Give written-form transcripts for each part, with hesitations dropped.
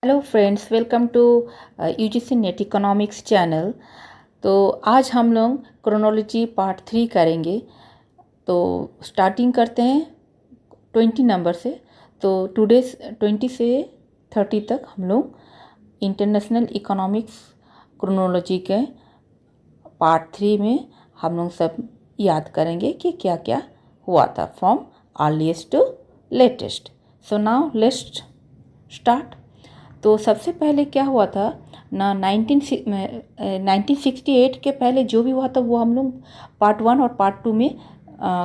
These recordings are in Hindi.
Hello friends, welcome to UGC NET economics channel. तो आज हम लोग क्रोनोलॉजी पार्ट 3 करेंगे। तो स्टार्टिंग करते हैं 20 नंबर से। तो टुडे 20 से 30 तक हम लोग इंटरनेशनल इकोनॉमिक्स क्रोनोलॉजी के पार्ट 3 में हम लोग सब याद करेंगे कि क्या क्या हुआ था from earliest to latest. So now let's start. तो सबसे पहले क्या हुआ था ना, 1968 के पहले जो भी हुआ था वो हम लोग पार्ट 1 और पार्ट 2 में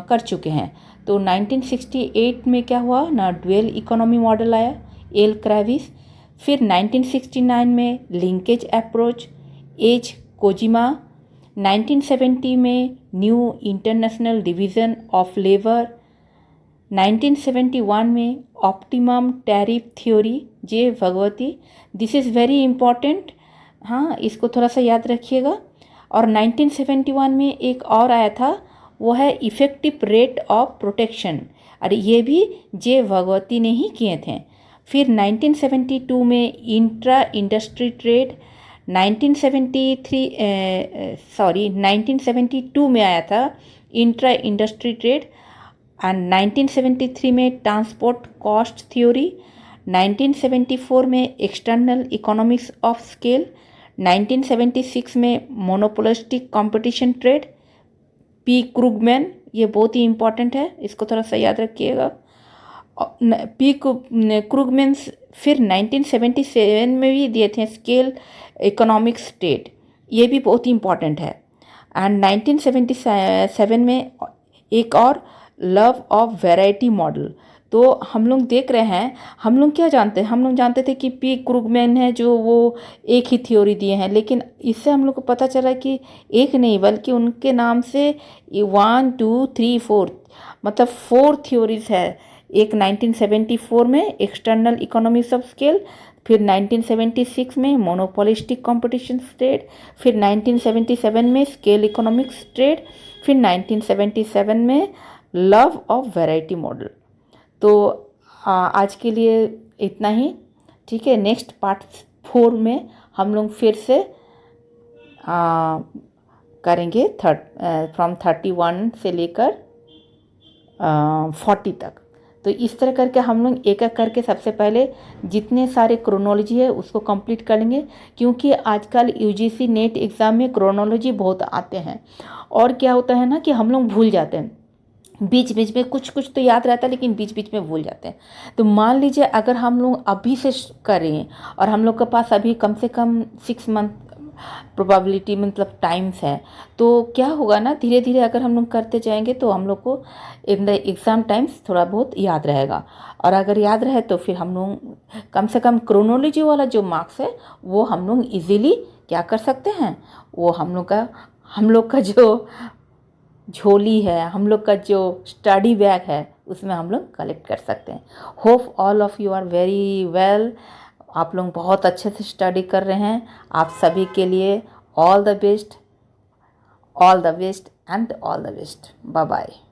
कर चुके हैं। तो 1968 में क्या हुआ ना, ड्यूअल इकोनॉमी मॉडल आया, एल क्रैविस। फिर 1969 में लिंकेज अप्रोच, एच कोजिमा। 1970 में new international division of labour. 1971 में optimum tariff theory, J Bhagwati. This is very important, हाँ, इसको थोड़ा सा याद रखिएगा। और 1971 में एक और आया था, वो है इफ़ेक्टिव रेट ऑफ प्रोटेक्शन, अरे ये भी जे भगवती ने ही किए थे। फिर 1972 में इंट्रा इंडस्ट्री ट्रेड। 1972 में आया था इंट्रा इंडस्ट्री ट्रेड। एंड 1973 में ट्रांसपोर्ट कॉस्ट थ्योरी। 1974 में एक्सटर्नल इकोनॉमिक्स ऑफ स्केल। 1976 में मोनोपोलिस्टिक कंपटीशन ट्रेड, पी क्रूगमैन, ये बहुत ही इंपॉर्टेंट है, इसको थोड़ा सा याद रखिएगा। पी क्रूगमैन फिर 1977 में भी दिए थे स्केल इकोनॉमिक्स ट्रेड, ये भी बहुत ही इंपॉर्टेंट है। एंड 1977 में एक और लव ऑफ वैरायटी मॉडल। तो हम लोग देख रहे हैं, हम लोग क्या जानते हैं, हम लोग जानते थे कि पी क्रूगमैन है जो वो एक ही थ्योरी दिए हैं, लेकिन इससे हम लोग को पता चला कि एक नहीं बल्कि उनके नाम से 1 2 3 4 मतलब 4 थ्योरीज है। एक 1974 में एक्सटर्नल इकोनॉमिक्स ऑफ स्केल, फिर 1976 में मोनोपोलिस्टिक कंपटीशन ट्रेड, फिर 1977 में स्केल इकोनॉमिक्स ट्रेड, फिर 1977 में लव ऑफ वैरायटी मॉडल। तो आज के लिए इतना ही, ठीक है। नेक्स्ट पार्ट 4 में हम लोग फिर से करेंगे फ्रॉम 31 से लेकर 40 तक। तो इस तरह करके हम लोग एक एक करके सबसे पहले जितने सारे क्रोनोलॉजी है उसको कंप्लीट करेंगे, क्योंकि आजकल यूजीसी नेट एग्ज़ाम में क्रोनोलॉजी बहुत आते हैं। और क्या होता है ना कि हम लोग भूल जाते हैं, बीच बीच में कुछ कुछ तो याद रहता है लेकिन बीच बीच में भूल जाते हैं। तो मान लीजिए अगर हम लोग अभी से करें और हम लोग के पास अभी कम से कम 6 मंथ प्रोबेबिलिटी मतलब टाइम्स है, तो क्या होगा ना, धीरे धीरे अगर हम लोग करते जाएंगे तो हम लोग को इन द एग्ज़ाम टाइम्स थोड़ा बहुत याद रहेगा। और अगर याद रहे तो फिर हम लोग कम से कम क्रोनोलॉजी वाला जो मार्क्स है वो हम लोग इजीली क्या कर सकते हैं, वो हम लोग का जो झोली है, हम लोग का जो स्टडी बैग है उसमें हम लोग कलेक्ट कर सकते हैं। Hope all of you are very well, आप लोग बहुत अच्छे से स्टडी कर रहे हैं। आप सभी के लिए all the best, all the best and all the best. Bye bye.